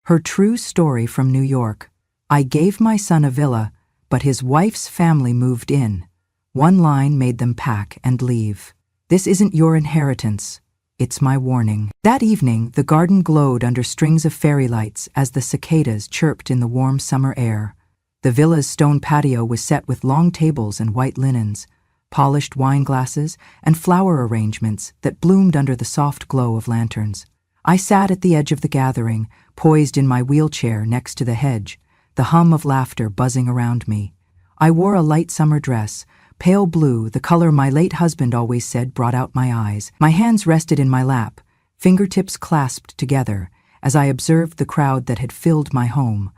Her true story from New York. I gave my son a villa, but his wife's family moved in. One line made them pack and leave. This isn't your inheritance. It's my warning. That evening, the garden glowed under strings of fairy lights as the cicadas chirped in the warm summer air. The villa's stone patio was set with long tables and white linens, polished wine glasses, and flower arrangements that bloomed under the soft glow of lanterns. I sat at the edge of the gathering, poised in my wheelchair next to the hedge, the hum of laughter buzzing around me. I wore a light summer dress, pale blue, the color my late husband always said brought out my eyes. My hands rested in my lap, fingertips clasped together, as I observed the crowd that had filled my home.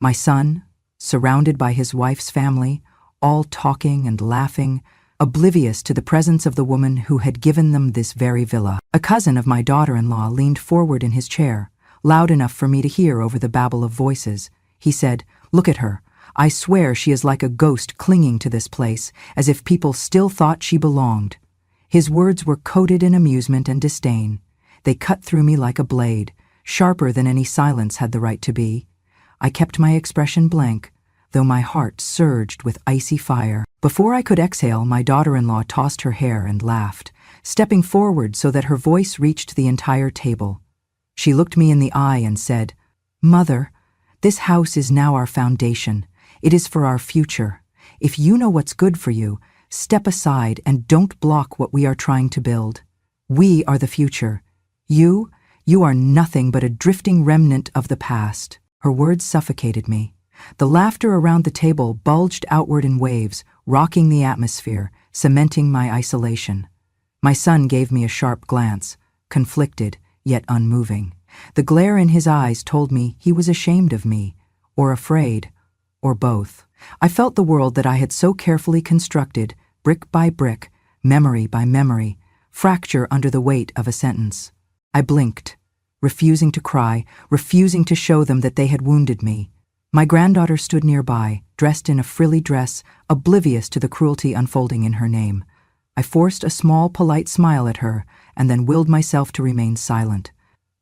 My son, surrounded by his wife's family, all talking and laughing, oblivious to the presence of the woman who had given them this very villa. A cousin of my daughter-in-law leaned forward in his chair, loud enough for me to hear over the babble of voices. He said, "Look at her. I swear she is like a ghost clinging to this place, as if people still thought she belonged." His words were coated in amusement and disdain. They cut through me like a blade, sharper than any silence had the right to be. I kept my expression blank, though my heart surged with icy fire. Before I could exhale, my daughter-in-law tossed her hair and laughed, stepping forward so that her voice reached the entire table. She looked me in the eye and said, "Mother, this house is now our foundation. It is for our future. If you know what's good for you, step aside and don't block what we are trying to build. We are the future. You are nothing but a drifting remnant of the past." Her words suffocated me. The laughter around the table bulged outward in waves, rocking the atmosphere, cementing my isolation. My son gave me a sharp glance, conflicted, yet unmoving. The glare in his eyes told me he was ashamed of me, or afraid, or both. I felt the world that I had so carefully constructed, brick by brick, memory by memory, fracture under the weight of a sentence. I blinked, refusing to cry, refusing to show them that they had wounded me. My granddaughter stood nearby, dressed in a frilly dress, oblivious to the cruelty unfolding in her name. I forced a small, polite smile at her, and then willed myself to remain silent.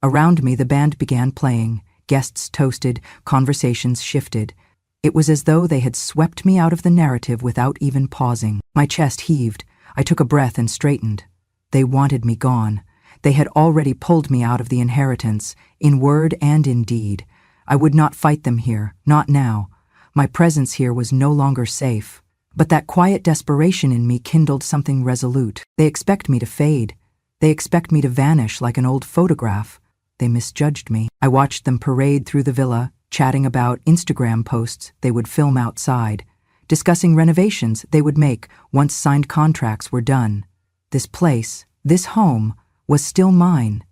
Around me, the band began playing, guests toasted, conversations shifted. It was as though they had swept me out of the narrative without even pausing. My chest heaved. I took a breath and straightened. They wanted me gone. They had already pulled me out of the inheritance, in word and in deed. I would not fight them here, not now. My presence here was no longer safe. But that quiet desperation in me kindled something resolute. They expect me to fade. They expect me to vanish like an old photograph. They misjudged me. I watched them parade through the villa, chatting about Instagram posts they would film outside, discussing renovations they would make once signed contracts were done. This place, this home, was still mine,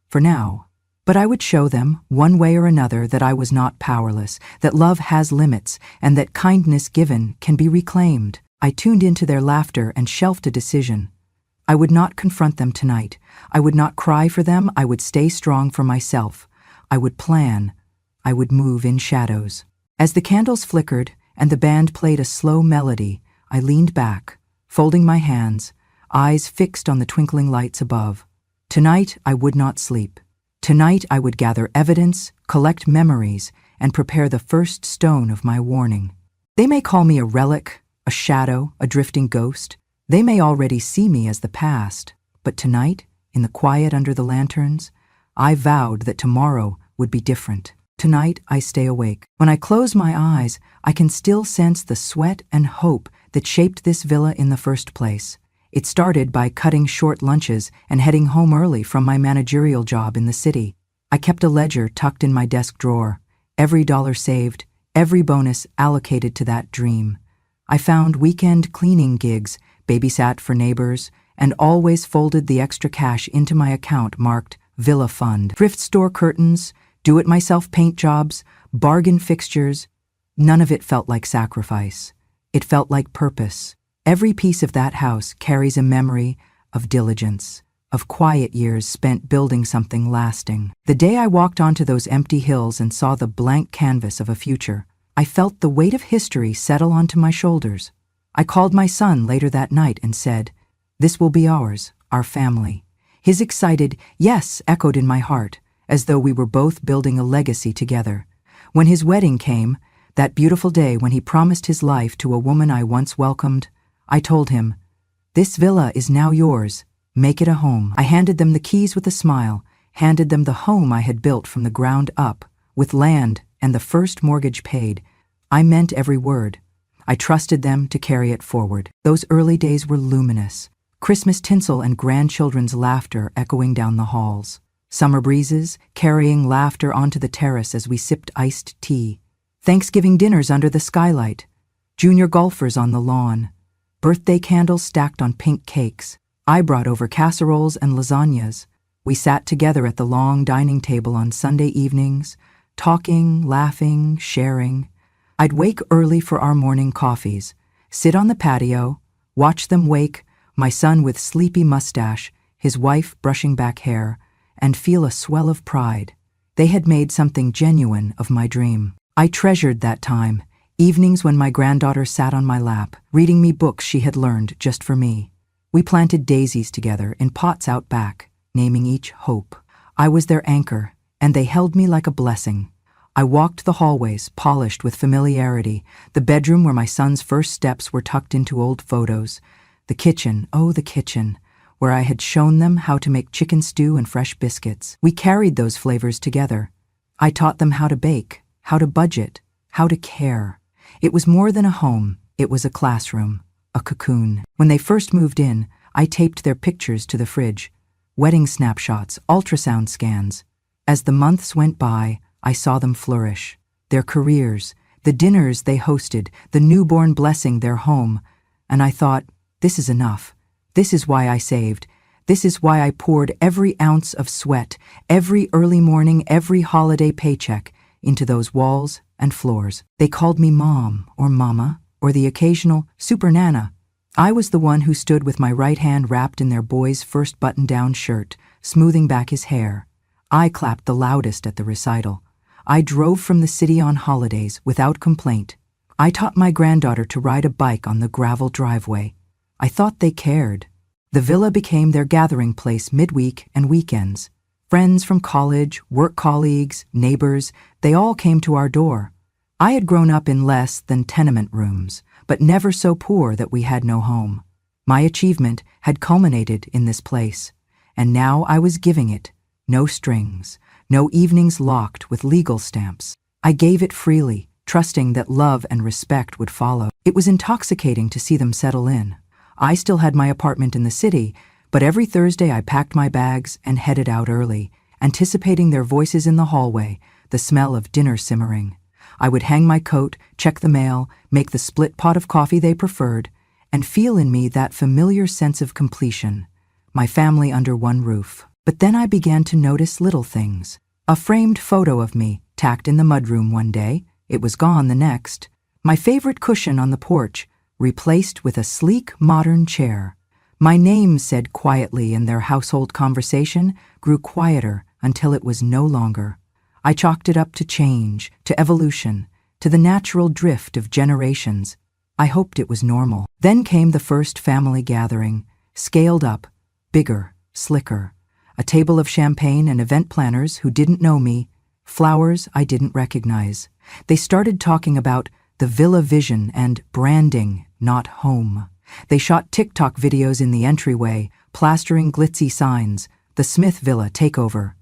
for now. But I would show them, one way or another, that I was not powerless, that love has limits, and that kindness given can be reclaimed. I tuned into their laughter and shelved a decision. I would not confront them tonight. I would not cry for them. I would stay strong for myself. I would plan. I would move in shadows. As the candles flickered and the band played a slow melody, I leaned back, folding my hands, eyes fixed on the twinkling lights above. Tonight I would not sleep. Tonight I would gather evidence, collect memories, and prepare the first stone of my warning. They may call me a relic, a shadow, a drifting ghost. They may already see me as the past. But tonight, in the quiet under the lanterns, I vowed that tomorrow would be different. Tonight I stay awake. When I close my eyes, I can still sense the sweat and hope that shaped this villa in the first place. It started by cutting short lunches and heading home early from my managerial job in the city. I kept a ledger tucked in my desk drawer, every dollar saved, every bonus allocated to that dream. I found weekend cleaning gigs, babysat for neighbors, and always folded the extra cash into my account marked Villa Fund. Thrift store curtains, do-it-myself paint jobs, bargain fixtures. None of it felt like sacrifice. It felt like purpose. Every piece of that house carries a memory of diligence, of quiet years spent building something lasting. The day I walked onto those empty hills and saw the blank canvas of a future, I felt the weight of history settle onto my shoulders. I called my son later that night and said, "This will be ours, our family." His excited "yes" echoed in my heart, as though we were both building a legacy together. When his wedding came, that beautiful day when he promised his life to a woman I once welcomed, I told him, "This villa is now yours. Make it a home." I handed them the keys with a smile, handed them the home I had built from the ground up, with land and the first mortgage paid. I meant every word. I trusted them to carry it forward. Those early days were luminous. Christmas tinsel and grandchildren's laughter echoing down the halls. Summer breezes carrying laughter onto the terrace as we sipped iced tea. Thanksgiving dinners under the skylight. Junior golfers on the lawn. Birthday candles stacked on pink cakes. I brought over casseroles and lasagnas. We sat together at the long dining table on Sunday evenings, talking, laughing, sharing. I'd wake early for our morning coffees, sit on the patio, watch them wake, my son with sleepy mustache, his wife brushing back hair, and feel a swell of pride. They had made something genuine of my dream. I treasured that time, evenings when my granddaughter sat on my lap, reading me books she had learned just for me. We planted daisies together in pots out back, naming each Hope. I was their anchor, and they held me like a blessing. I walked the hallways, polished with familiarity, the bedroom where my son's first steps were tucked into old photos, the kitchen, oh the kitchen, where I had shown them how to make chicken stew and fresh biscuits. We carried those flavors together. I taught them how to bake, how to budget, how to care. It was more than a home, it was a classroom, a cocoon. When they first moved in, I taped their pictures to the fridge, wedding snapshots, ultrasound scans. As the months went by, I saw them flourish. Their careers, the dinners they hosted, the newborn blessing their home. And I thought, this is enough. This is why I saved. This is why I poured every ounce of sweat, every early morning, every holiday paycheck into those walls and floors. They called me Mom or Mama or the occasional Super Nana. I was the one who stood with my right hand wrapped in their boy's first button-down shirt, smoothing back his hair. I clapped the loudest at the recital. I drove from the city on holidays without complaint. I taught my granddaughter to ride a bike on the gravel driveway. I thought they cared. The villa became their gathering place midweek and weekends. Friends from college, work colleagues, neighbors, they all came to our door. I had grown up in less than tenement rooms, but never so poor that we had no home. My achievement had culminated in this place, and now I was giving it. No strings, no evenings locked with legal stamps. I gave it freely, trusting that love and respect would follow. It was intoxicating to see them settle in. I still had my apartment in the city, but every Thursday I packed my bags and headed out early, anticipating their voices in the hallway, the smell of dinner simmering. I would hang my coat, check the mail, make the split pot of coffee they preferred, and feel in me that familiar sense of completion, my family under one roof. But then I began to notice little things. A framed photo of me, tacked in the mudroom one day, it was gone the next. My favorite cushion on the porch, replaced with a sleek, modern chair. My name said quietly in their household conversation grew quieter until it was no longer. I chalked it up to change, to evolution, to the natural drift of generations. I hoped it was normal. Then came the first family gathering, scaled up, bigger, slicker. A table of champagne and event planners who didn't know me, flowers I didn't recognize. They started talking about the villa vision and branding, not home. They shot TikTok videos in the entryway, plastering glitzy signs, the Smith Villa takeover.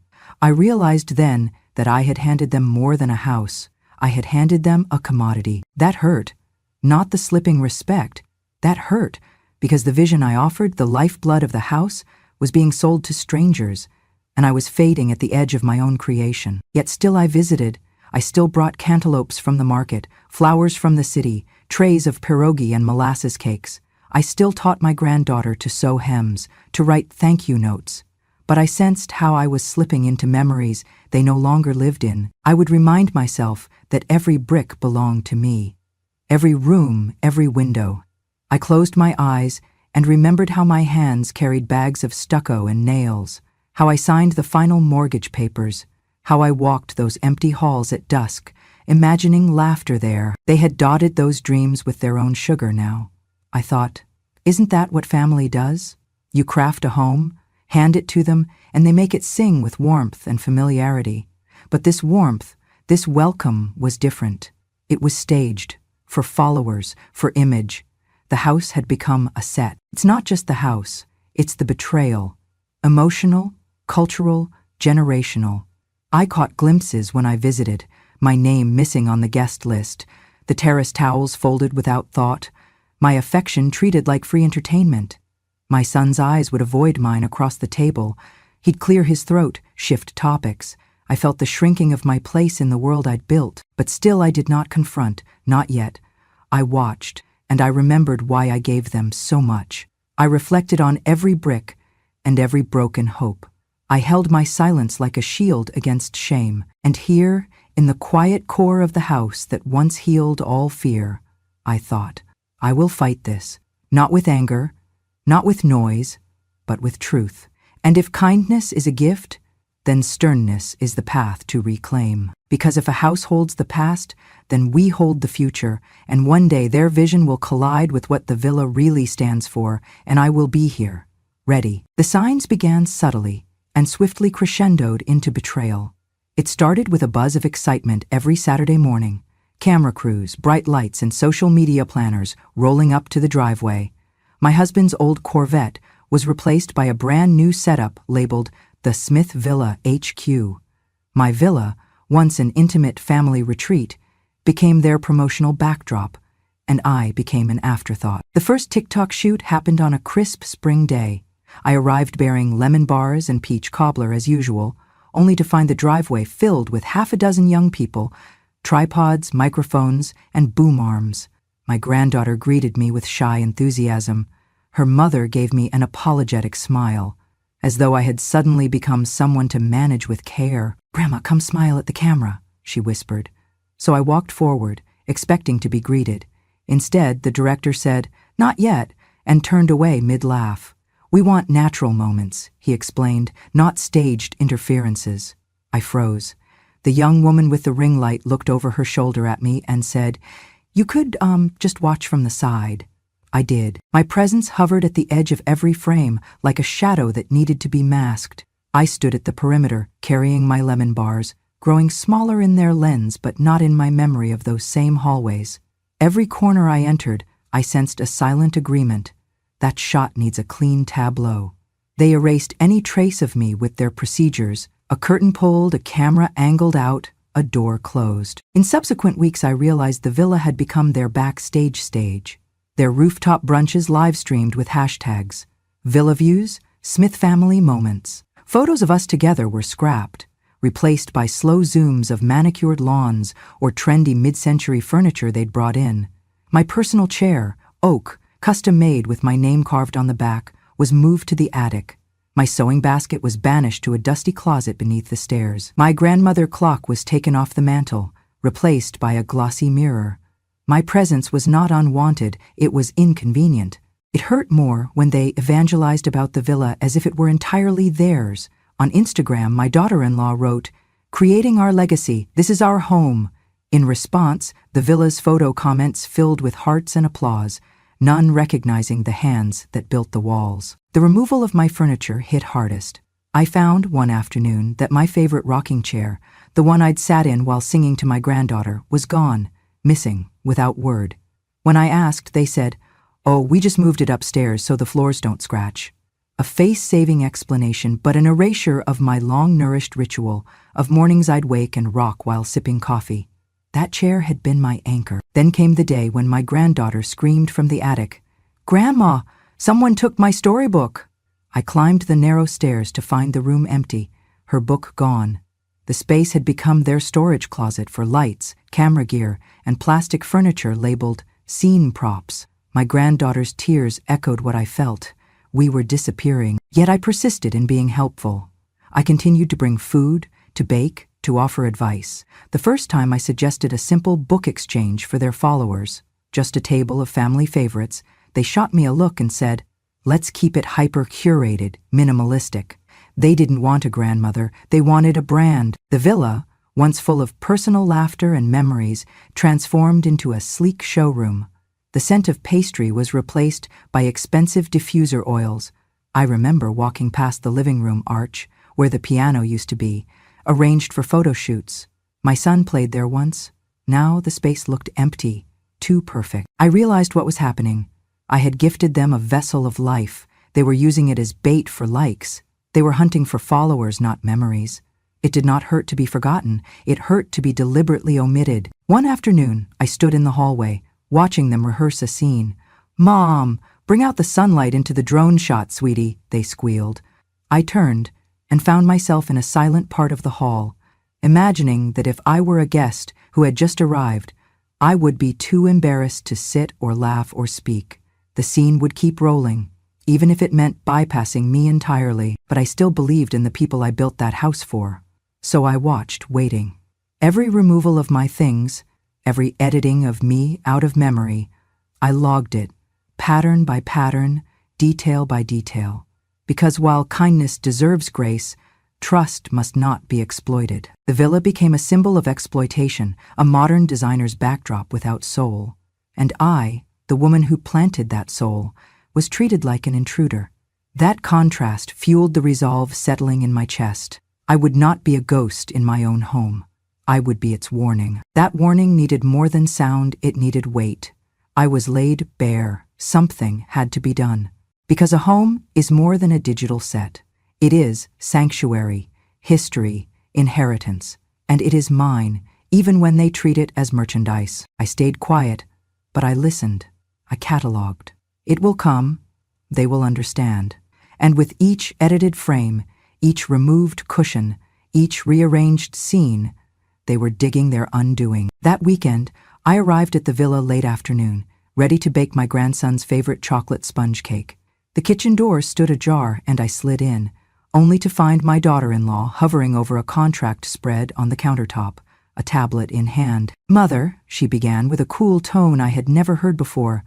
I realized then that I had handed them more than a house. I had handed them a commodity. That hurt. Not the slipping respect. That hurt, because the vision I offered, the lifeblood of the house, was being sold to strangers, and I was fading at the edge of my own creation. Yet still I visited. I still brought cantaloupes from the market, flowers from the city, trays of pierogi and molasses cakes. I still taught my granddaughter to sew hems, to write thank you notes. But I sensed how I was slipping into memories they no longer lived in. I would remind myself that every brick belonged to me. Every room, every window. I closed my eyes and remembered how my hands carried bags of stucco and nails, how I signed the final mortgage papers, how I walked those empty halls at dusk, imagining laughter there. They had dotted those dreams with their own sugar now. I thought, isn't that what family does? You craft a home, Hand it to them, and they make it sing with warmth and familiarity. But this warmth, this welcome was different. It was staged, for followers, for image. The house had become a set. It's not just the house, it's the betrayal. Emotional, cultural, generational. I caught glimpses when I visited, my name missing on the guest list, the terrace towels folded without thought, my affection treated like free entertainment. My son's eyes would avoid mine across the table. He'd clear his throat, shift topics. I felt the shrinking of my place in the world I'd built, but still I did not confront, not yet. I watched, and I remembered why I gave them so much. I reflected on every brick and every broken hope. I held my silence like a shield against shame, and here, in the quiet core of the house that once healed all fear, I thought, I will fight this, not with anger, not with noise, but with truth. And if kindness is a gift, then sternness is the path to reclaim. Because if a house holds the past, then we hold the future, and one day their vision will collide with what the villa really stands for, and I will be here, ready. The signs began subtly, and swiftly crescendoed into betrayal. It started with a buzz of excitement every Saturday morning. Camera crews, bright lights, and social media planners rolling up to the driveway. My husband's old Corvette was replaced by a brand new setup labeled the Smith Villa HQ. My villa, once an intimate family retreat, became their promotional backdrop, and I became an afterthought. The first TikTok shoot happened on a crisp spring day. I arrived bearing lemon bars and peach cobbler as usual, only to find the driveway filled with half a dozen young people, tripods, microphones, and boom arms. My granddaughter greeted me with shy enthusiasm. Her mother gave me an apologetic smile, as though I had suddenly become someone to manage with care. "Grandma, come smile at the camera," she whispered. So I walked forward, expecting to be greeted. Instead, the director said, "Not yet," and turned away mid-laugh. "We want natural moments," he explained, "not staged interferences." I froze. The young woman with the ring light looked over her shoulder at me and said, "You could, just watch from the side." I did. My presence hovered at the edge of every frame, like a shadow that needed to be masked. I stood at the perimeter, carrying my lemon bars, growing smaller in their lens but not in my memory of those same hallways. Every corner I entered, I sensed a silent agreement. That shot needs a clean tableau. They erased any trace of me with their procedures. A curtain pulled, a camera angled out, a door closed. In subsequent weeks, I realized the villa had become their backstage stage. Their rooftop brunches live-streamed with hashtags. Villa views, Smith family moments. Photos of us together were scrapped, replaced by slow zooms of manicured lawns or trendy mid-century furniture they'd brought in. My personal chair, oak, custom-made with my name carved on the back, was moved to the attic. My sewing basket was banished to a dusty closet beneath the stairs. My grandmother clock was taken off the mantel, replaced by a glossy mirror. My presence was not unwanted, it was inconvenient. It hurt more when they evangelized about the villa as if it were entirely theirs. On Instagram, my daughter-in-law wrote, "Creating our legacy, this is our home." In response, the villa's photo comments filled with hearts and applause, none recognizing the hands that built the walls. The removal of my furniture hit hardest. I found, one afternoon, that my favorite rocking chair, the one I'd sat in while singing to my granddaughter, was gone, missing, without word. When I asked, they said, "Oh, we just moved it upstairs so the floors don't scratch." A face-saving explanation, but an erasure of my long-nourished ritual of mornings I'd wake and rock while sipping coffee. That chair had been my anchor. Then came the day when my granddaughter screamed from the attic, "Grandma, someone took my storybook." I climbed the narrow stairs to find the room empty, her book gone. The space had become their storage closet for lights, camera gear, and plastic furniture labeled scene props. My granddaughter's tears echoed what I felt. We were disappearing, yet I persisted in being helpful. I continued to bring food, to bake, to offer advice. The first time I suggested a simple book exchange for their followers, just a table of family favorites, they shot me a look and said, "Let's keep it hyper-curated, minimalistic." They didn't want a grandmother, they wanted a brand. The villa, once full of personal laughter and memories, transformed into a sleek showroom. The scent of pastry was replaced by expensive diffuser oils. I remember walking past the living room arch, where the piano used to be, arranged for photo shoots. My son played there once. Now the space looked empty, too perfect. I realized what was happening. I had gifted them a vessel of life. They were using it as bait for likes. They were hunting for followers, not memories. It did not hurt to be forgotten. It hurt to be deliberately omitted. One afternoon, I stood in the hallway, watching them rehearse a scene. "Mom, bring out the sunlight into the drone shot, sweetie," they squealed. I turned and found myself in a silent part of the hall, imagining that if I were a guest who had just arrived, I would be too embarrassed to sit or laugh or speak. The scene would keep rolling, even if it meant bypassing me entirely, but I still believed in the people I built that house for. So I watched, waiting. Every removal of my things, every editing of me out of memory, I logged it, pattern by pattern, detail by detail. Because while kindness deserves grace, trust must not be exploited. The villa became a symbol of exploitation, a modern designer's backdrop without soul. And I, the woman who planted that soul, was treated like an intruder. That contrast fueled the resolve settling in my chest. I would not be a ghost in my own home. I would be its warning. That warning needed more than sound, it needed weight. I was laid bare. Something had to be done. Because a home is more than a digital set. It is sanctuary, history, inheritance, and it is mine, even when they treat it as merchandise. I stayed quiet, but I listened. I catalogued. It will come. They will understand. And with each edited frame, each removed cushion, each rearranged scene, they were digging their undoing. That weekend, I arrived at the villa late afternoon, ready to bake my grandson's favorite chocolate sponge cake. The kitchen door stood ajar, and I slid in, only to find my daughter-in-law hovering over a contract spread on the countertop, a tablet in hand. "Mother," she began with a cool tone I had never heard before,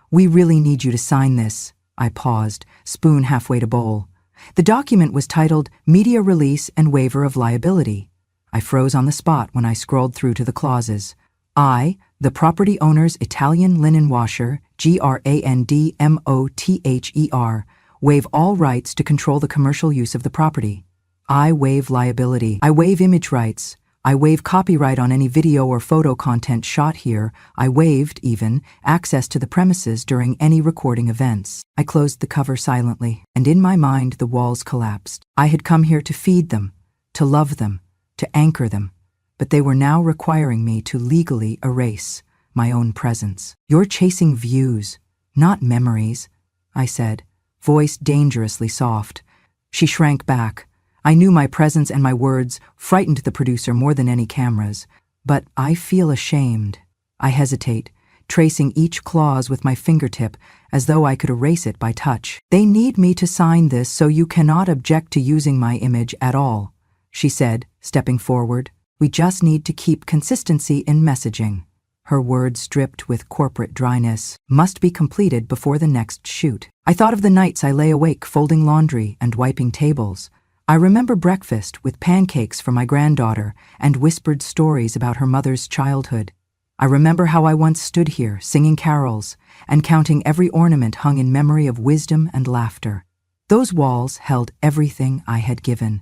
"we really need you to sign this." I paused, spoon halfway to bowl. The document was titled Media Release and Waiver of Liability. I froze on the spot when I scrolled through to the clauses. I, the property owner's Italian linen washer, GRANDMOTHER, waive all rights to control the commercial use of the property. I waive liability. I waive image rights. I waive copyright on any video or photo content shot here. I waived, even, access to the premises during any recording events. I closed the cover silently, and in my mind the walls collapsed. I had come here to feed them, to love them, to anchor them, but they were now requiring me to legally erase my own presence. "You're chasing views, not memories," I said, voice dangerously soft. She shrank back. I knew my presence and my words frightened the producer more than any cameras. But I feel ashamed. I hesitate, tracing each clause with my fingertip as though I could erase it by touch. "They need me to sign this, so you cannot object to using my image at all," she said, stepping forward. "We just need to keep consistency in messaging." Her words dripped with corporate dryness. "Must be completed before the next shoot." I thought of the nights I lay awake folding laundry and wiping tables. I remember breakfast with pancakes for my granddaughter and whispered stories about her mother's childhood. I remember how I once stood here singing carols and counting every ornament hung in memory of wisdom and laughter. Those walls held everything I had given,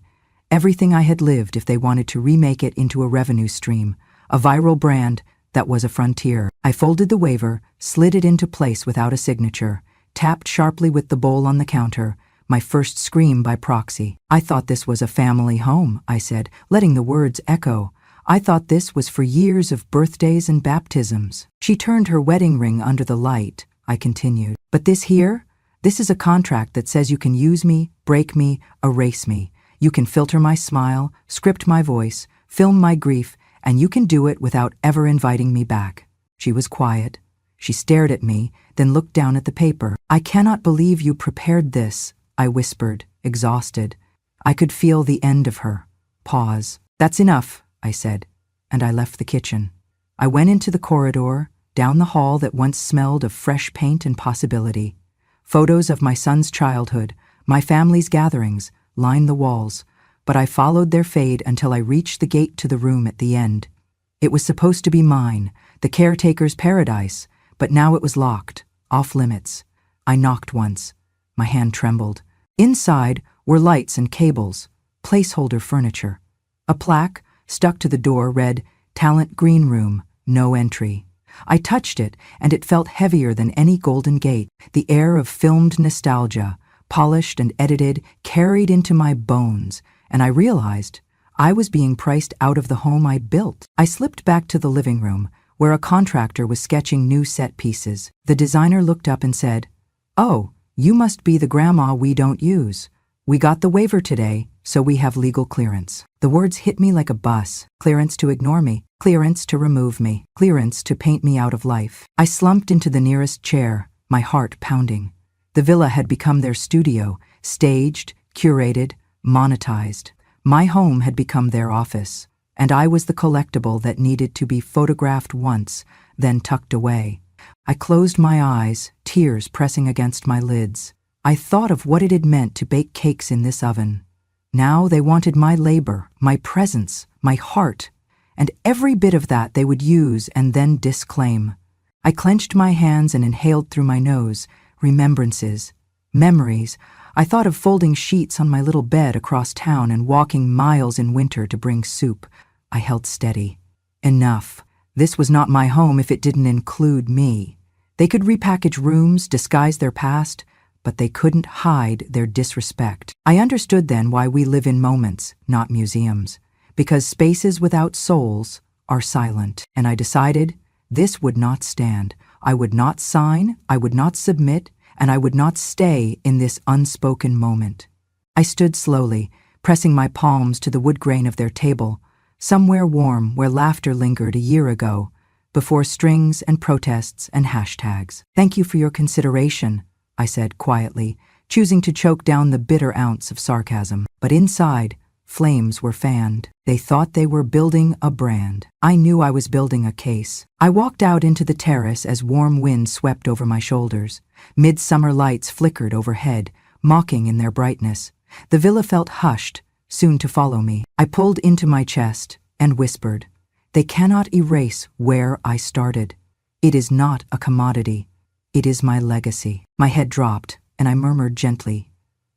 everything I had lived if they wanted to remake it into a revenue stream, a viral brand that was a frontier. I folded the waiver, slid it into place without a signature, tapped sharply with the bowl on the counter, my first scream by proxy. "I thought this was a family home," I said, letting the words echo. "I thought this was for years of birthdays and baptisms." She turned her wedding ring under the light, I continued. "But this here? This is a contract that says you can use me, break me, erase me. You can filter my smile, script my voice, film my grief, and you can do it without ever inviting me back." She was quiet. She stared at me, then looked down at the paper. "I cannot believe you prepared this," I whispered, exhausted. I could feel the end of her. Pause. "That's enough," I said, and I left the kitchen. I went into the corridor, down the hall that once smelled of fresh paint and possibility. Photos of my son's childhood, my family's gatherings, lined the walls, but I followed their fade until I reached the gate to the room at the end. It was supposed to be mine, the caretaker's paradise, but now it was locked, off limits. I knocked once. My hand trembled. Inside were lights and cables, placeholder furniture. A plaque stuck to the door read, "Talent Green Room, no entry." I touched it, and it felt heavier than any Golden Gate. The air of filmed nostalgia, polished and edited, carried into my bones, and I realized I was being priced out of the home I'd built. I slipped back to the living room, where a contractor was sketching new set pieces. The designer looked up and said, "Oh, you must be the grandma we don't use. We got the waiver today, so we have legal clearance." The words hit me like a bus. Clearance to ignore me, clearance to remove me, clearance to paint me out of life. I slumped into the nearest chair, my heart pounding. The villa had become their studio, staged, curated, monetized. My home had become their office, and I was the collectible that needed to be photographed once, then tucked away. I closed my eyes, tears pressing against my lids. I thought of what it had meant to bake cakes in this oven. Now they wanted my labor, my presence, my heart, and every bit of that they would use and then disclaim. I clenched my hands and inhaled through my nose. Remembrances, memories. I thought of folding sheets on my little bed across town and walking miles in winter to bring soup. I held steady. Enough. This was not my home if it didn't include me. They could repackage rooms, disguise their past, but they couldn't hide their disrespect. I understood then why we live in moments, not museums, because spaces without souls are silent. And I decided this would not stand. I would not sign, I would not submit, and I would not stay in this unspoken moment. I stood slowly, pressing my palms to the wood grain of their table, somewhere warm where laughter lingered a year ago, before strings and protests and hashtags. "Thank you for your consideration," I said quietly, choosing to choke down the bitter ounce of sarcasm. But inside, flames were fanned. They thought they were building a brand. I knew I was building a case. I walked out into the terrace as warm wind swept over my shoulders. Midsummer lights flickered overhead, mocking in their brightness. The villa felt hushed, soon to follow me. I pulled into my chest and whispered, "They cannot erase where I started. It is not a commodity. It is my legacy." My head dropped, and I murmured gently,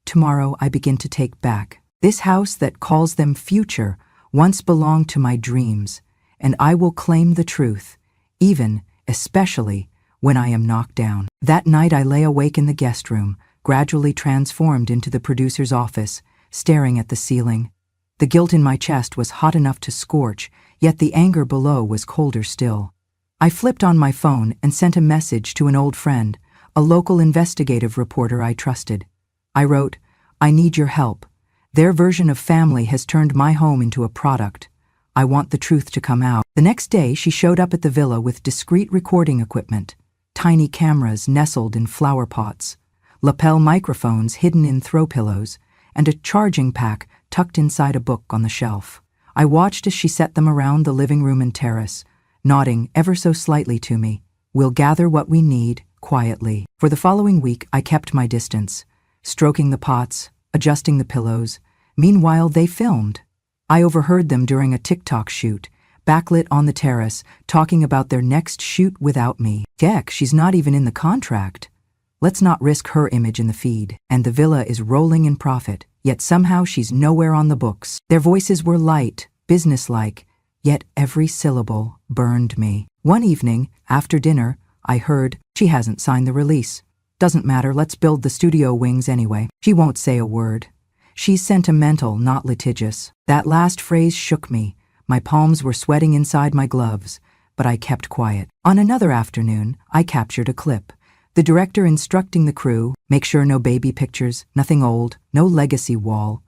"Tomorrow I begin to take back. This house that calls them future once belonged to my dreams, and I will claim the truth, even, especially, when I am knocked down." That night I lay awake in the guest room, gradually transformed into the producer's office, staring at the ceiling. The guilt in my chest was hot enough to scorch, yet the anger below was colder still. I flipped on my phone and sent a message to an old friend, a local investigative reporter I trusted. I wrote, "I need your help. Their version of family has turned my home into a product. I want the truth to come out." The next day, she showed up at the villa with discreet recording equipment, tiny cameras nestled in flower pots, lapel microphones hidden in throw pillows, and a charging pack tucked inside a book on the shelf. I watched as she set them around the living room and terrace, nodding ever so slightly to me. "We'll gather what we need, quietly." For the following week, I kept my distance, stroking the pots, adjusting the pillows. Meanwhile, they filmed. I overheard them during a TikTok shoot, backlit on the terrace, talking about their next shoot without me. Heck, she's not even in the contract. Let's not risk her image in the feed. And the villa is rolling in profit, yet somehow she's nowhere on the books. Their voices were light, businesslike, yet every syllable burned me. One evening, after dinner, I heard, "She hasn't signed the release. Doesn't matter, let's build the studio wings anyway. She won't say a word. She's sentimental, not litigious." That last phrase shook me. My palms were sweating inside my gloves, but I kept quiet. On another afternoon, I captured a clip. The director instructing the crew, "Make sure no baby pictures, nothing old, no legacy wall.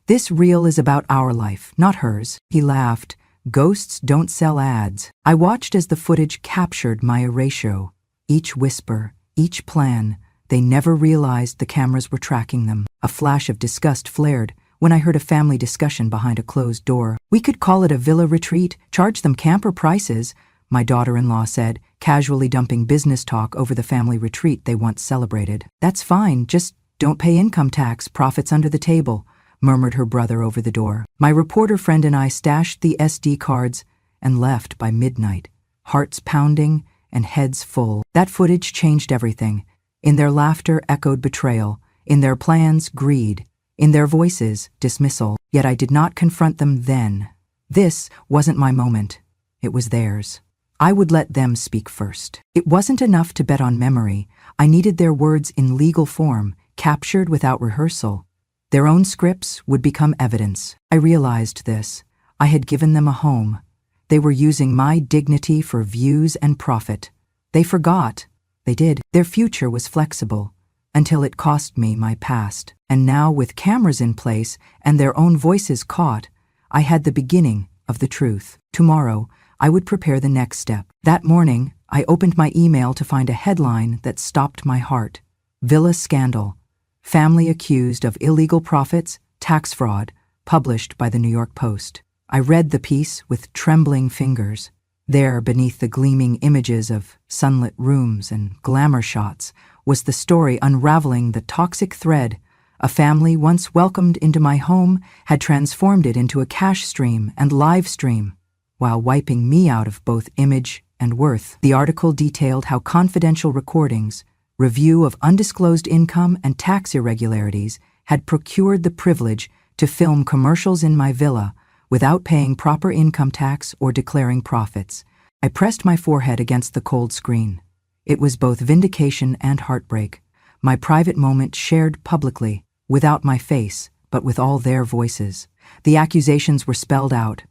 This reel is about our life, not hers." He laughed. "Ghosts don't sell ads." I watched as the footage captured my erasure. Each whisper, each plan. They never realized the cameras were tracking them. A flash of disgust flared when I heard a family discussion behind a closed door. "We could call it a villa retreat, charge them camper prices," my daughter-in-law said, casually dumping business talk over the family retreat they once celebrated. "That's fine, just don't pay income tax, profits under the table," murmured her brother over the door. My reporter friend and I stashed the SD cards and left by midnight, hearts pounding and heads full. That footage changed everything. In their laughter echoed betrayal. In their plans, greed. In their voices, dismissal. Yet I did not confront them then. This wasn't my moment. It was theirs. I would let them speak first. It wasn't enough to bet on memory. I needed their words in legal form, captured without rehearsal. Their own scripts would become evidence. I realized this. I had given them a home. They were using my dignity for views and profit. They forgot. They did. Their future was flexible, until it cost me my past. And now, with cameras in place and their own voices caught, I had the beginning of the truth. Tomorrow, I would prepare the next step. That morning, I opened my email to find a headline that stopped my heart. Villa Scandal. Family accused of illegal profits, tax fraud, published by the New York Post. I read the piece with trembling fingers. There, beneath the gleaming images of sunlit rooms and glamour shots, was the story unraveling the toxic thread. A family once welcomed into my home had transformed it into a cash stream and live stream, while wiping me out of both image and worth. The article detailed how confidential recordings, review of undisclosed income and tax irregularities had procured the privilege to film commercials in my villa without paying proper income tax or declaring profits. I pressed my forehead against the cold screen. It was both vindication and heartbreak. My private moment shared publicly, without my face, but with all their voices. The accusations were spelled out.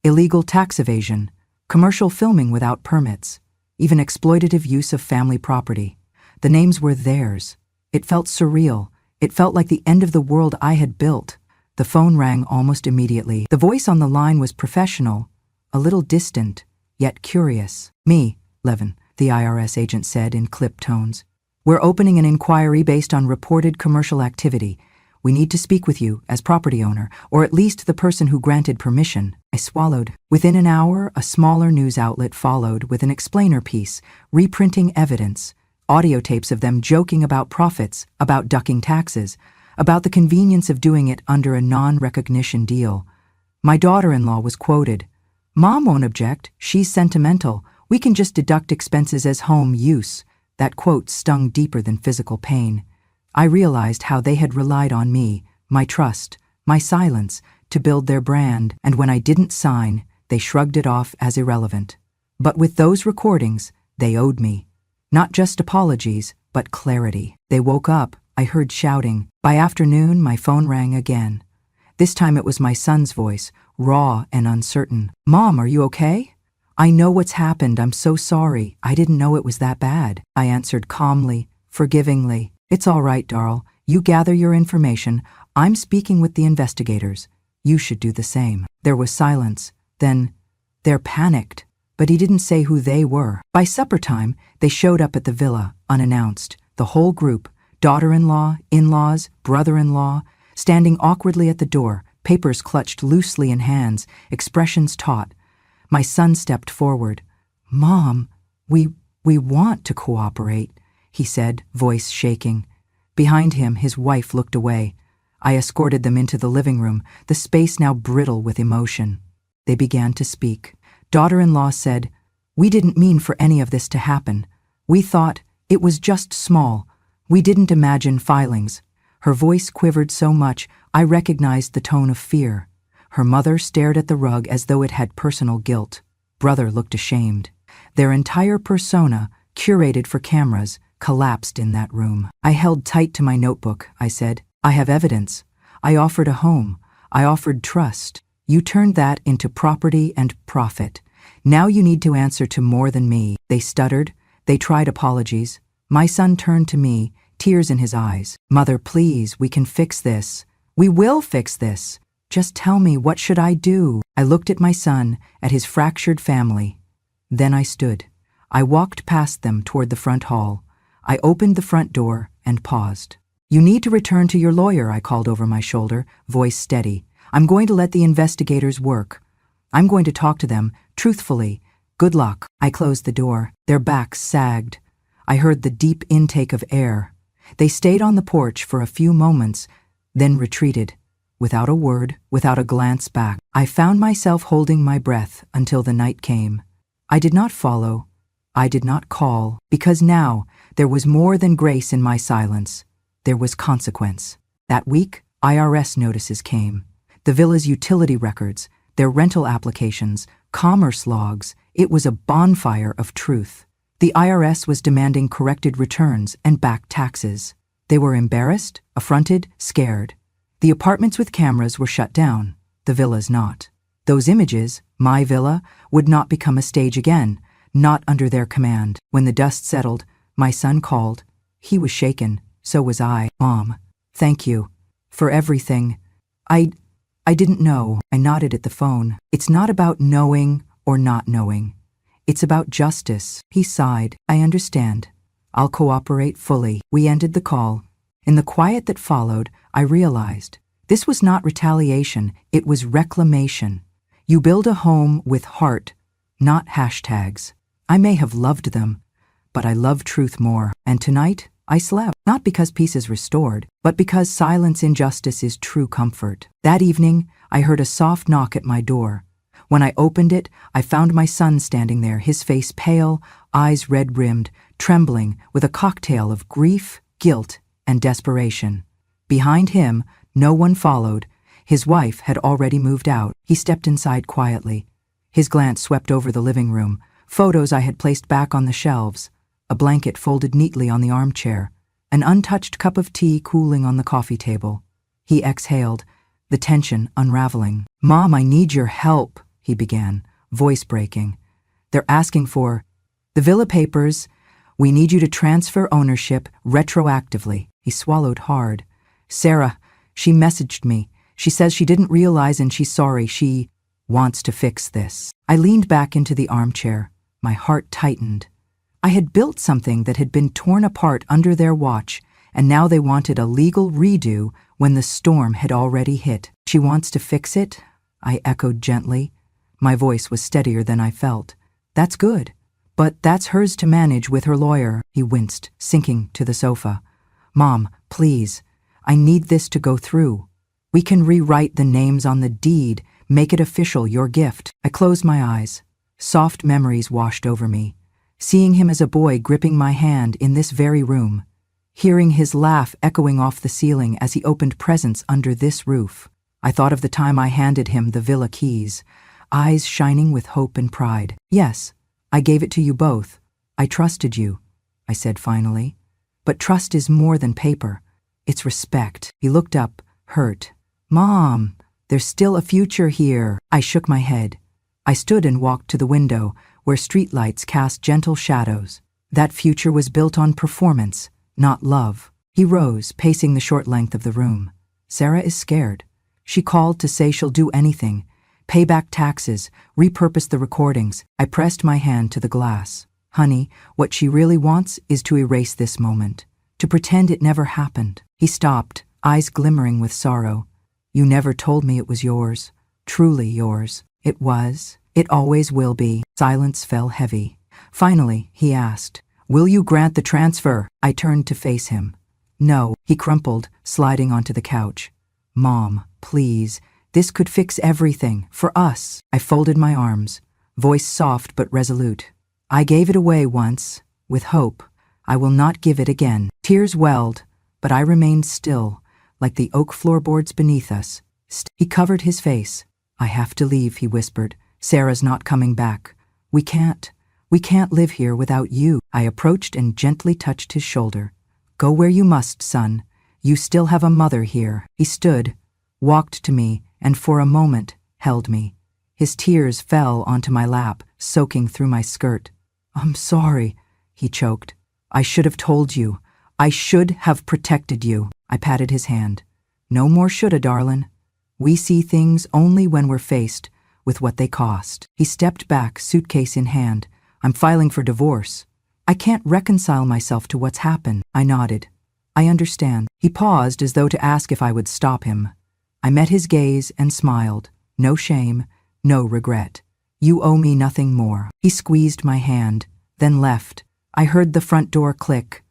Illegal tax evasion, commercial filming without permits, even exploitative use of family property. The names were theirs. It felt surreal. It felt like the end of the world I had built. The phone rang almost immediately. The voice on the line was professional, a little distant, yet curious. Me, Levin, the IRS agent said in clipped tones. We're opening an inquiry based on reported commercial activity. We need to speak with you as property owner, or at least the person who granted permission. I swallowed. Within an hour, a smaller news outlet followed with an explainer piece, reprinting evidence, audio tapes of them joking about profits, about ducking taxes, about the convenience of doing it under a non-recognition deal. My daughter-in-law was quoted. Mom won't object. She's sentimental. We can just deduct expenses as home use. That quote stung deeper than physical pain. I realized how they had relied on me, my trust, my silence, to build their brand, and when I didn't sign, they shrugged it off as irrelevant. But with those recordings, they owed me. Not just apologies, but clarity. They woke up. I heard shouting. By afternoon, my phone rang again. This time it was my son's voice, raw and uncertain. Mom, are you okay? I know what's happened. I'm so sorry. I didn't know it was that bad. I answered calmly, forgivingly. It's all right, Darl. You gather your information. I'm speaking with the investigators. You should do the same. There was silence. Then, they're panicked. But he didn't say who they were. By supper time, they showed up at the villa, unannounced. The whole group, daughter-in-law, in-laws, brother-in-law, standing awkwardly at the door, papers clutched loosely in hands, expressions taut. My son stepped forward. Mom, we want to cooperate, he said, voice shaking. Behind him, his wife looked away. I escorted them into the living room, the space now brittle with emotion. They began to speak. Daughter-in-law said, We didn't mean for any of this to happen. We thought it was just small. We didn't imagine filings. Her voice quivered so much, I recognized the tone of fear. Her mother stared at the rug as though it had personal guilt. Brother looked ashamed. Their entire persona, curated for cameras, collapsed in that room. I held tight to my notebook. I said, I have evidence. I offered a home. I offered trust. You turned that into property and profit. Now you need to answer to more than me. They stuttered. They tried apologies. My son turned to me, tears in his eyes. Mother, please, we can fix this. We will fix this. Just tell me, what should I do? I looked at my son, at his fractured family. Then I stood. I walked past them toward the front hall. I opened the front door and paused. You need to return to your lawyer, I called over my shoulder, voice steady. I'm going to let the investigators work. I'm going to talk to them, truthfully. Good luck. I closed the door. Their backs sagged. I heard the deep intake of air. They stayed on the porch for a few moments, then retreated. Without a word, without a glance back, I found myself holding my breath until the night came. I did not follow. I did not call, because now there was more than grace in my silence. there was consequence. That week, IRS notices came. The villa's utility records, their rental applications, commerce logs, it was a bonfire of truth. The IRS was demanding corrected returns and back taxes. They were embarrassed, affronted, scared. The apartments with cameras were shut down, the villas not. Those images, my villa, would not become a stage again, not under their command. When the dust settled, my son called. He was shaken, so was I. Mom, thank you. For everything. I didn't know. I nodded at the phone. It's not about knowing or not knowing. It's about justice. He sighed. I understand. I'll cooperate fully. We ended the call. In the quiet that followed, I realized this was not retaliation, it was reclamation. You build a home with heart, not hashtags. I may have loved them, but I love truth more. And tonight, I slept, not because peace is restored, but because silence in justice is true comfort. That evening, I heard a soft knock at my door. When I opened it, I found my son standing there, his face pale, eyes red-rimmed, trembling, with a cocktail of grief, guilt, and desperation. Behind him, no one followed. His wife had already moved out. He stepped inside quietly. His glance swept over the living room, photos I had placed back on the shelves, a blanket folded neatly on the armchair, an untouched cup of tea cooling on the coffee table. He exhaled, the tension unraveling. "Mom, I need your help," he began, voice breaking. "They're asking for the villa papers. We need you to transfer ownership retroactively." He swallowed hard. "Sarah, she messaged me. She says she didn't realize and she's sorry. She wants to fix this." I leaned back into the armchair. My heart tightened. I had built something that had been torn apart under their watch, and now they wanted a legal redo when the storm had already hit. "She wants to fix it?" I echoed gently. My voice was steadier than I felt. "That's good. But that's hers to manage with her lawyer." He winced, sinking to the sofa. "Mom, please. I need this to go through. We can rewrite the names on the deed, make it official, your gift." I closed my eyes. Soft memories washed over me. Seeing him as a boy gripping my hand in this very room. Hearing his laugh echoing off the ceiling as he opened presents under this roof. I thought of the time I handed him the villa keys, eyes shining with hope and pride. "Yes, I gave it to you both. I trusted you," I said finally. "But trust is more than paper. It's respect." He looked up, hurt. "Mom, there's still a future here." I shook my head. I stood and walked to the window, where streetlights cast gentle shadows. That future was built on performance, not love. He rose, pacing the short length of the room. "Sarah is scared. She called to say she'll do anything. Pay back taxes, repurpose the recordings." I pressed my hand to the glass. "Honey, what she really wants is to erase this moment, to pretend it never happened." He stopped, eyes glimmering with sorrow. "You never told me it was yours, truly yours." "It was. It always will be." Silence fell heavy. Finally, he asked, "Will you grant the transfer?" I turned to face him. "No." He crumpled, sliding onto the couch. "Mom, please. This could fix everything, for us." I folded my arms, voice soft but resolute. "I gave it away once, with hope. I will not give it again." Tears welled, but I remained still, like the oak floorboards beneath us. He covered his face. "I have to leave," he whispered. "Sarah's not coming back. We can't live here without you." I approached and gently touched his shoulder. "Go where you must, son. You still have a mother here." He stood, walked to me, and for a moment held me. His tears fell onto my lap, soaking through my skirt. "I'm sorry," he choked. "I should have told you. I should have protected you." I patted his hand. "No more shoulda, darlin'. We see things only when we're faced with what they cost." He stepped back, suitcase in hand. "I'm filing for divorce. I can't reconcile myself to what's happened." I nodded. "I understand." He paused as though to ask if I would stop him. I met his gaze and smiled. No shame, no regret. "You owe me nothing more." He squeezed my hand, then left. I heard the front door click.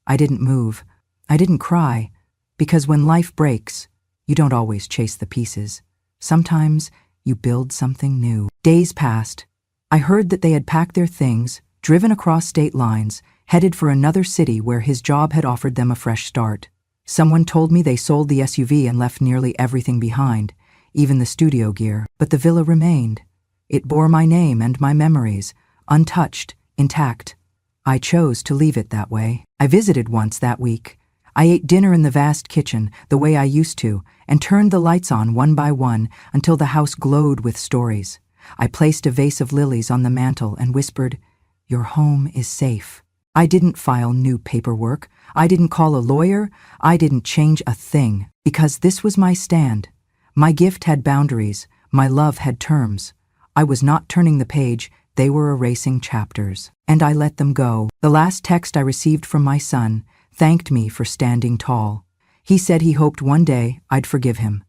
I didn't move. I didn't cry, because when life breaks, you don't always chase the pieces. Sometimes you build something new. Days passed. I heard that they had packed their things, driven across state lines, headed for another city where his job had offered them a fresh start. Someone told me they sold the SUV and left nearly everything behind, even the studio gear, but the villa remained. It bore my name and my memories, untouched, intact. I chose to leave it that way. I visited once that week. I ate dinner in the vast kitchen, the way I used to, and turned the lights on one by one until the house glowed with stories. I placed a vase of lilies on the mantel and whispered, "Your home is safe." I didn't file new paperwork. I didn't call a lawyer. I didn't change a thing, because this was my stand. My gift had boundaries. My love had terms. I was not turning the page. They were erasing chapters. And I let them go. The last text I received from my son thanked me for standing tall. He said he hoped one day I'd forgive him,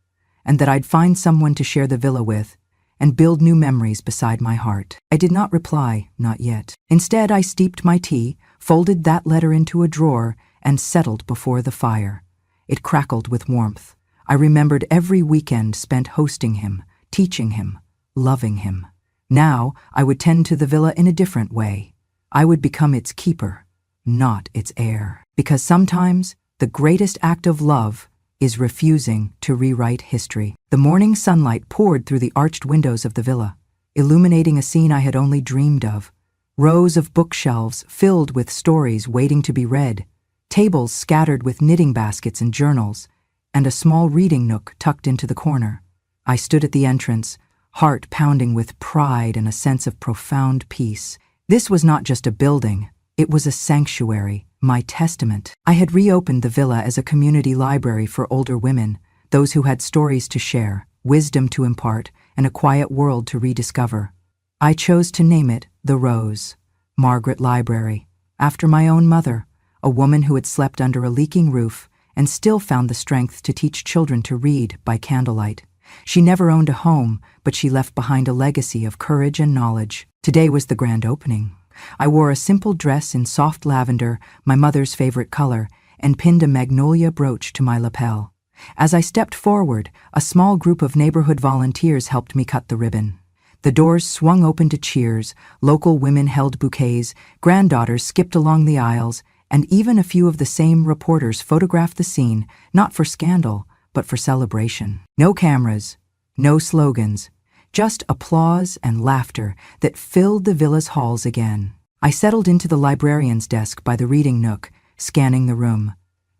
and that I'd find someone to share the villa with, and build new memories beside my heart. I did not reply, not yet. Instead, I steeped my tea, folded that letter into a drawer, and settled before the fire. It crackled with warmth. I remembered every weekend spent hosting him, teaching him, loving him. Now, I would tend to the villa in a different way. I would become its keeper, not its heir. Because sometimes, the greatest act of love is refusing to rewrite history. The morning sunlight poured through the arched windows of the villa, illuminating a scene I had only dreamed of. Rows of bookshelves filled with stories waiting to be read, tables scattered with knitting baskets and journals, and a small reading nook tucked into the corner. I stood at the entrance, heart pounding with pride and a sense of profound peace. This was not just a building, it was a sanctuary, my testament. I had reopened the villa as a community library for older women, those who had stories to share, wisdom to impart, and a quiet world to rediscover. I chose to name it The Rose, Margaret Library, after my own mother, a woman who had slept under a leaking roof and still found the strength to teach children to read by candlelight. She never owned a home, but she left behind a legacy of courage and knowledge. Today was the grand opening. I wore a simple dress in soft lavender, my mother's favorite color, and pinned a magnolia brooch to my lapel. As I stepped forward, a small group of neighborhood volunteers helped me cut the ribbon. The doors swung open to cheers, local women held bouquets, granddaughters skipped along the aisles, and even a few of the same reporters photographed the scene, not for scandal, but for celebration. No cameras, no slogans, just applause and laughter that filled the villa's halls again. I settled into the librarian's desk by the reading nook, scanning the room.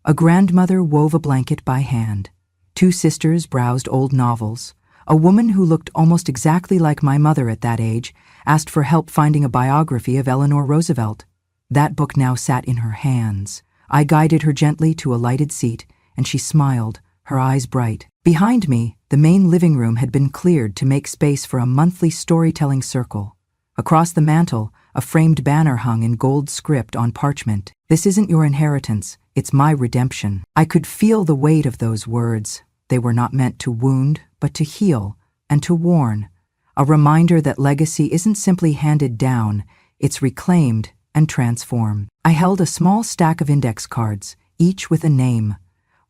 A grandmother wove a blanket by hand. Two sisters browsed old novels. A woman who looked almost exactly like my mother at that age asked for help finding a biography of Eleanor Roosevelt. That book now sat in her hands. I guided her gently to a lighted seat, and she smiled, her eyes bright. Behind me, the main living room had been cleared to make space for a monthly storytelling circle. Across the mantel, a framed banner hung in gold script on parchment. "This isn't your inheritance, it's my redemption." I could feel the weight of those words. They were not meant to wound, but to heal and to warn. A reminder that legacy isn't simply handed down, it's reclaimed and transformed. I held a small stack of index cards, each with a name.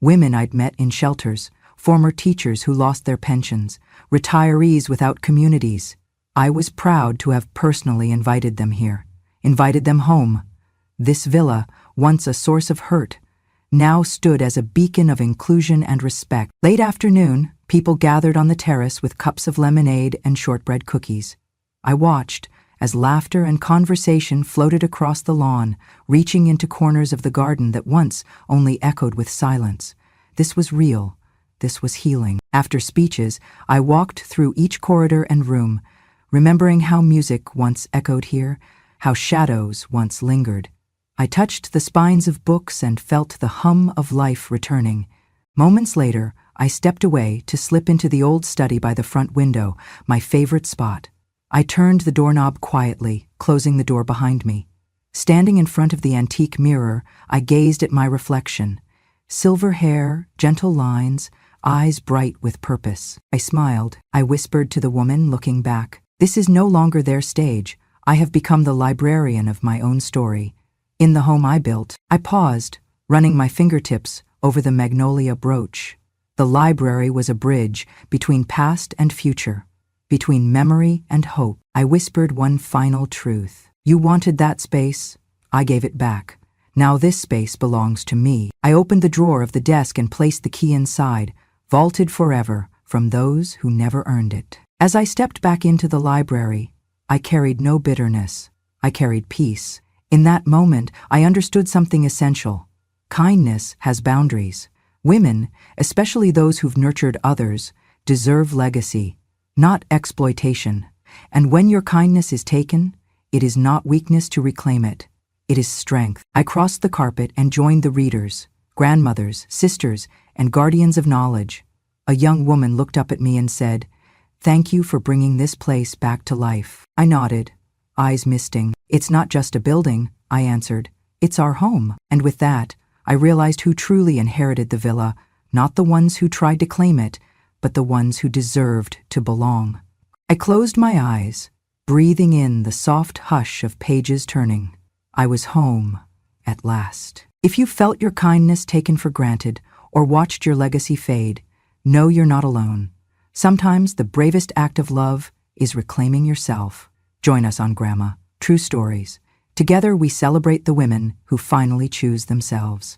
Women I'd met in shelters, former teachers who lost their pensions, retirees without communities. I was proud to have personally invited them here, invited them home. This villa, once a source of hurt, now stood as a beacon of inclusion and respect. Late afternoon, people gathered on the terrace with cups of lemonade and shortbread cookies. I watched as laughter and conversation floated across the lawn, reaching into corners of the garden that once only echoed with silence. This was real. This was healing. After speeches, I walked through each corridor and room, remembering how music once echoed here, how shadows once lingered. I touched the spines of books and felt the hum of life returning. Moments later, I stepped away to slip into the old study by the front window, my favorite spot. I turned the doorknob quietly, closing the door behind me. Standing in front of the antique mirror, I gazed at my reflection. Silver hair, gentle lines, eyes bright with purpose. I smiled. I whispered to the woman looking back, "This is no longer their stage. I have become the librarian of my own story. In the home I built." I paused, running my fingertips over the magnolia brooch. The library was a bridge between past and future, between memory and hope. I whispered one final truth. "You wanted that space. I gave it back. Now this space belongs to me. I opened the drawer of the desk and placed the key inside, vaulted forever from those who never earned it. As I stepped back into the library, I carried no bitterness. I carried peace. In that moment, I understood something essential. Kindness has boundaries. Women, especially those who've nurtured others, deserve legacy, not exploitation. And when your kindness is taken, it is not weakness to reclaim it. It is strength. I crossed the carpet and joined the readers, grandmothers, sisters, and guardians of knowledge. A young woman looked up at me and said, "Thank you for bringing this place back to life." I nodded, eyes misting. "It's not just a building," I answered. "It's our home." And with that, I realized who truly inherited the villa, not the ones who tried to claim it, but the ones who deserved to belong. I closed my eyes, breathing in the soft hush of pages turning. I was home, at last. If you felt your kindness taken for granted or watched your legacy fade, know you're not alone. Sometimes the bravest act of love is reclaiming yourself. Join us on Grandma, True Stories. Together we celebrate the women who finally choose themselves.